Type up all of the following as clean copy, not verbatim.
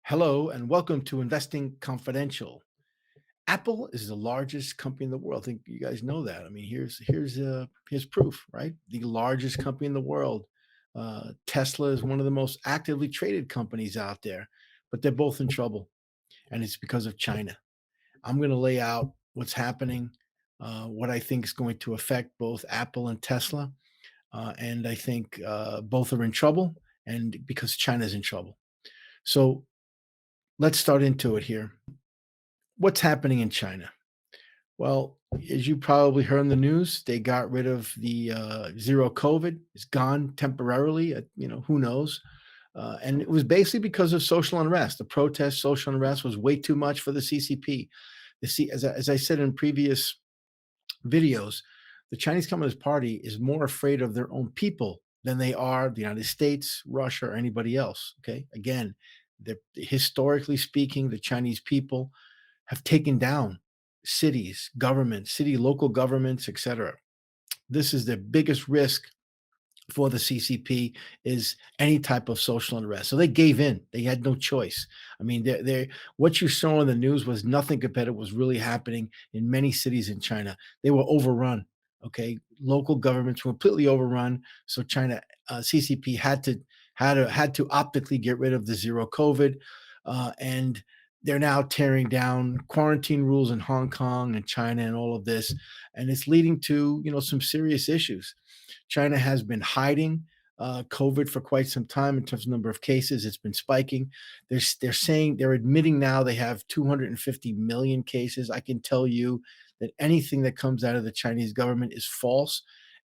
Hello and welcome to Investing Confidential. Apple is the largest company in the world. I think you guys know that. I mean, here's proof, right? The largest company in the world. Tesla is one of the most actively traded companies out there, but they're both in trouble, and it's because of China. I'm going to lay out what's happening, what I think is going to affect both Apple and Tesla, and I think both are in trouble, and because China's in trouble. So let's start into it here. What's happening in China? Well, as you probably heard in the news, they got rid of the zero COVID. It's gone temporarily. Who knows? And it was basically because of social unrest. The protest, social unrest was way too much for the CCP. As I said in previous videos, the Chinese Communist Party is more afraid of their own people than they are the United States, Russia, or anybody else. Okay. Again, historically speaking, the Chinese people have taken down cities, governments, local governments, etc. This is the biggest risk for the CCP is any type of social unrest. So they gave in. They had no choice. I mean, what you saw in the news was nothing compared to what was really happening in many cities in China. They were overrun. Okay, local governments were completely overrun. So China CCP had to optically get rid of the zero COVID, and they're now tearing down quarantine rules in Hong Kong and China and all of this, and it's leading to some serious issues. China has been hiding COVID for quite some time in terms of number of cases. It's been spiking. They're admitting now they have 250 million cases. I can tell you that anything that comes out of the Chinese government is false.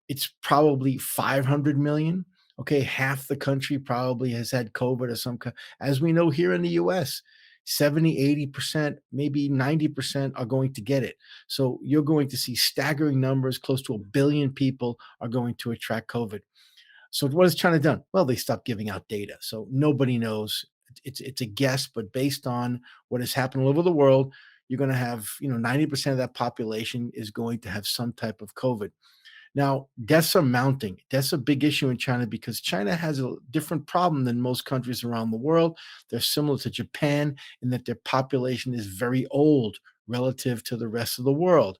It's probably 500 million. Okay, half the country probably has had COVID or some kind. As we know here in the US, 70, 80%, maybe 90% are going to get it. So you're going to see staggering numbers. Close to a billion people are going to attract COVID. So what has China done? Well, they stopped giving out data. So nobody knows. It's a guess, but based on what has happened all over the world, you're going to have 90% of that population is going to have some type of COVID. Now, deaths are mounting. That's a big issue in China because China has a different problem than most countries around the world. They're similar to Japan in that their population is very old relative to the rest of the world.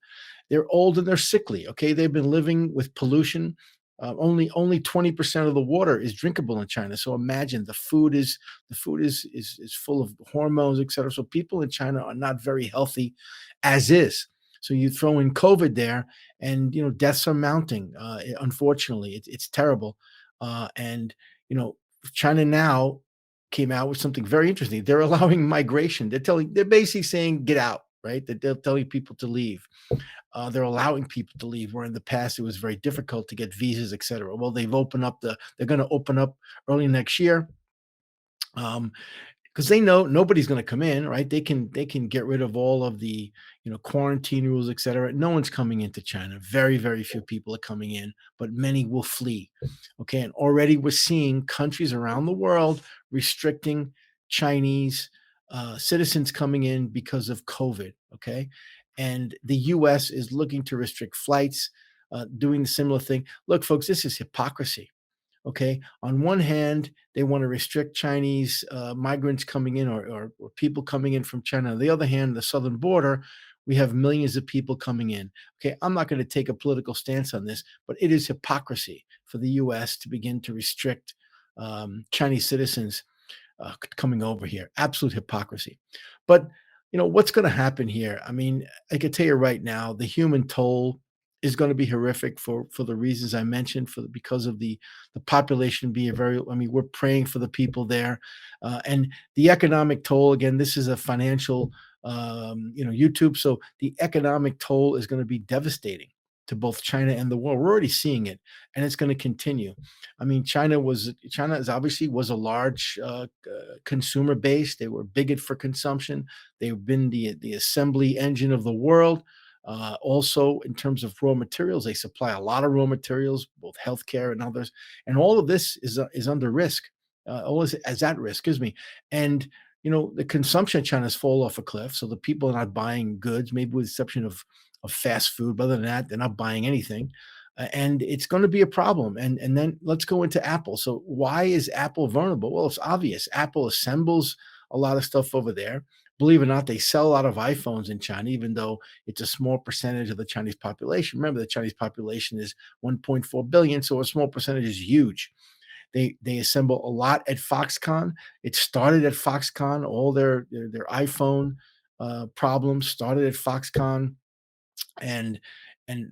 They're old and they're sickly. Okay, they've been living with pollution. Only 20% of the water is drinkable in China. So imagine the food is full of hormones, et cetera. So people in China are not very healthy as is. So you throw in COVID there, and deaths are mounting. Unfortunately, it's terrible. And you know, China now came out with something very interesting. They're allowing migration. They're basically saying get out, right? That they're telling people to leave. They're allowing people to leave, where in the past it was very difficult to get visas, et cetera. Well, they're going to open up early next year. Um, because they know nobody's going to come in, right? They can get rid of all of the quarantine rules, et cetera. No one's coming into China. Very very few people are coming in, but many will flee. Okay, and already we're seeing countries around the world restricting Chinese citizens coming in because of COVID. Okay, and the U.S. is looking to restrict flights, doing the similar thing. Look, folks, this is hypocrisy. Okay. On one hand, they want to restrict Chinese migrants coming in, or people coming in from China. On the other hand, the southern border, we have millions of people coming in. Okay. I'm not going to take a political stance on this, but it is hypocrisy for the US to begin to restrict Chinese citizens coming over here. Absolute hypocrisy. But what's going to happen here? I mean, I can tell you right now, the human toll is going to be horrific for the reasons I mentioned. Because of the population being very. I mean, we're praying for the people there, and the economic toll. Again, this is a financial, YouTube. So the economic toll is going to be devastating to both China and the world. We're already seeing it, and it's going to continue. I mean, China is obviously was a large consumer base. They were bigot for consumption. They've been the assembly engine of the world. Also, in terms of raw materials, they supply a lot of raw materials, both healthcare and others, and all of this is under risk. All is at risk, excuse me. And the consumption in China has fallen off a cliff, so the people are not buying goods, maybe with the exception of fast food. But other than that, they're not buying anything. And it's going to be a problem. And then let's go into Apple. So why is Apple vulnerable? Well, it's obvious. Apple assembles a lot of stuff over there. Believe it or not, they sell a lot of iPhones in China, even though it's a small percentage of the Chinese population. Remember, the Chinese population is 1.4 billion, so a small percentage is huge. They assemble a lot at Foxconn. It started at Foxconn. All their iPhone problems started at Foxconn, and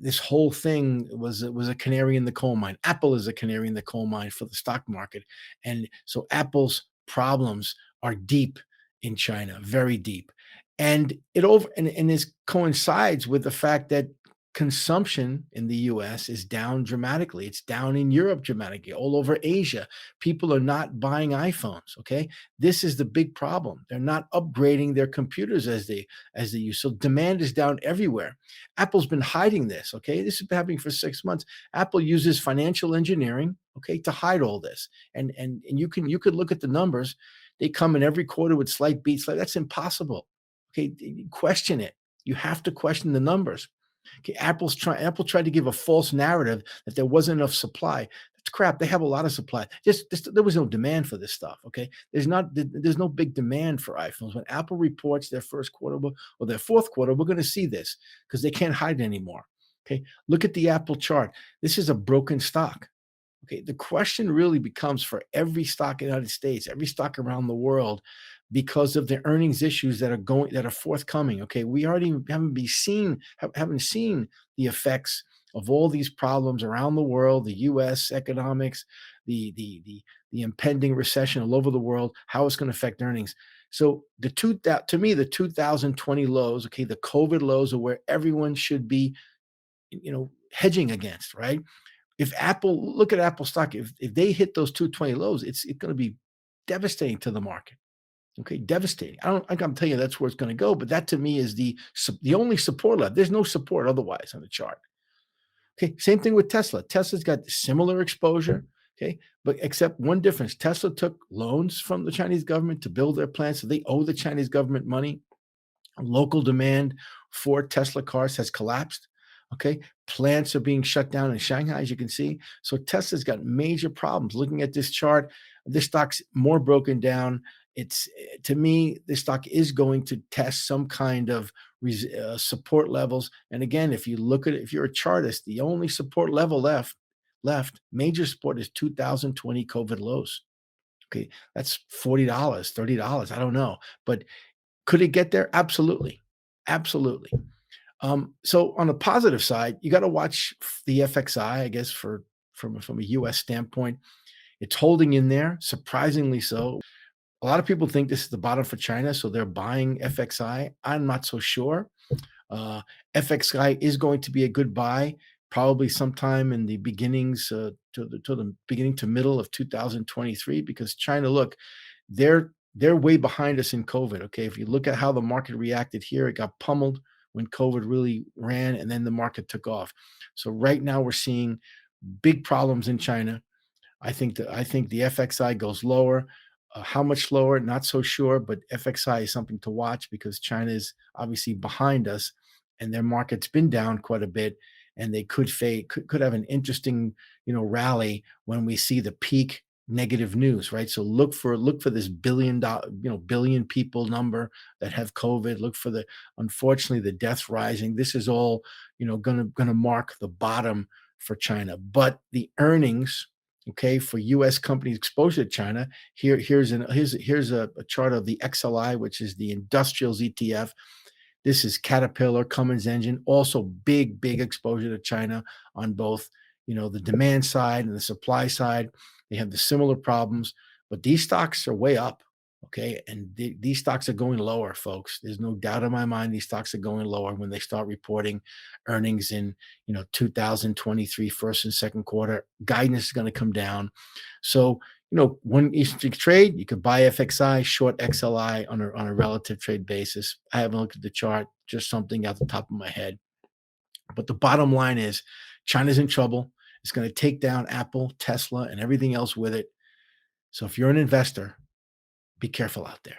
this whole thing was a canary in the coal mine. Apple is a canary in the coal mine for the stock market, and so Apple's problems are deep in China, very deep, and it over and this coincides with the fact that consumption in the US is down dramatically. It's down in Europe dramatically, all over Asia. People are not buying iPhones, okay? This is the big problem. They're not upgrading their computers as they use. So demand is down everywhere. Apple's been hiding this, okay? This has been happening for 6 months. Apple uses financial engineering, okay, to hide all this. And you could look at the numbers. They come in every quarter with slight beats. Like that's impossible. Okay, question it. You have to question the numbers. Okay, Apple tried to give a false narrative that there wasn't enough supply. That's crap. They have a lot of supply. Just there was no demand for this stuff. Okay, there's no big demand for iPhones. When Apple reports their first quarter or their fourth quarter, we're going to see this because they can't hide it anymore. Okay, look at the Apple chart. This is a broken stock. Okay, the question really becomes for every stock in the United States, every stock around the world, because of the earnings issues that are forthcoming. Okay, we already haven't seen the effects of all these problems around the world, the U.S. economics, the impending recession all over the world, how it's going to affect earnings. So to me, the 2020 lows, okay, the COVID lows are where everyone should be, hedging against, right? If Apple look at Apple stock, if they hit those 220 lows, it's going to be devastating to the market. Okay, devastating. I can tell you that's where it's going to go, but that to me is the only support level. There's no support otherwise on the chart. Okay, same thing with Tesla. Tesla's got similar exposure. Okay, but except one difference: Tesla took loans from the Chinese government to build their plants, so they owe the Chinese government money. Local demand for Tesla cars has collapsed. Okay. Plants are being shut down in Shanghai, as you can see. So Tesla's got major problems. Looking at this chart, this stock's more broken down. It's to me, this stock is going to test some kind of support levels. And again, if you look at it, if you're a chartist, the only support level left major support is 2020 COVID lows. Okay, that's $40, $30. I don't know, but could it get there? Absolutely. Absolutely. So on the positive side, you got to watch the FXI, I guess, from a US standpoint. It's holding in there, surprisingly so. A lot of people think this is the bottom for China, so they're buying FXI. I'm not so sure. Uh, FXI is going to be a good buy, probably sometime in the beginnings to the beginning to middle of 2023, because China, look, they're way behind us in COVID. Okay, if you look at how the market reacted here, it got pummeled when COVID really ran, and then the market took off. So right now we're seeing big problems in China. I think the FXI goes lower. How much lower? Not so sure, but FXI is something to watch because China is obviously behind us, and their market's been down quite a bit, and they could have an interesting rally when we see the peak negative news, right? So look for this billion people number that have COVID. Look for the unfortunately the deaths rising. This is all gonna mark the bottom for China, but the earnings, okay, for U.S. companies exposure to China. Here's a chart of the XLI, which is the industrials ETF. This is Caterpillar, Cummins Engine, also big exposure to China on both, the demand side and the supply side. They have the similar problems, but these stocks are way up. Okay. And these stocks are going lower, folks. There's no doubt in my mind these stocks are going lower when they start reporting earnings in 2023 first and second quarter. Guidance is going to come down. So, one Eastern trade, you could buy FXI, short XLI on a relative trade basis. I haven't looked at the chart, just something out the top of my head. But the bottom line is China's in trouble. It's going to take down Apple, Tesla, and everything else with it. So if you're an investor, be careful out there.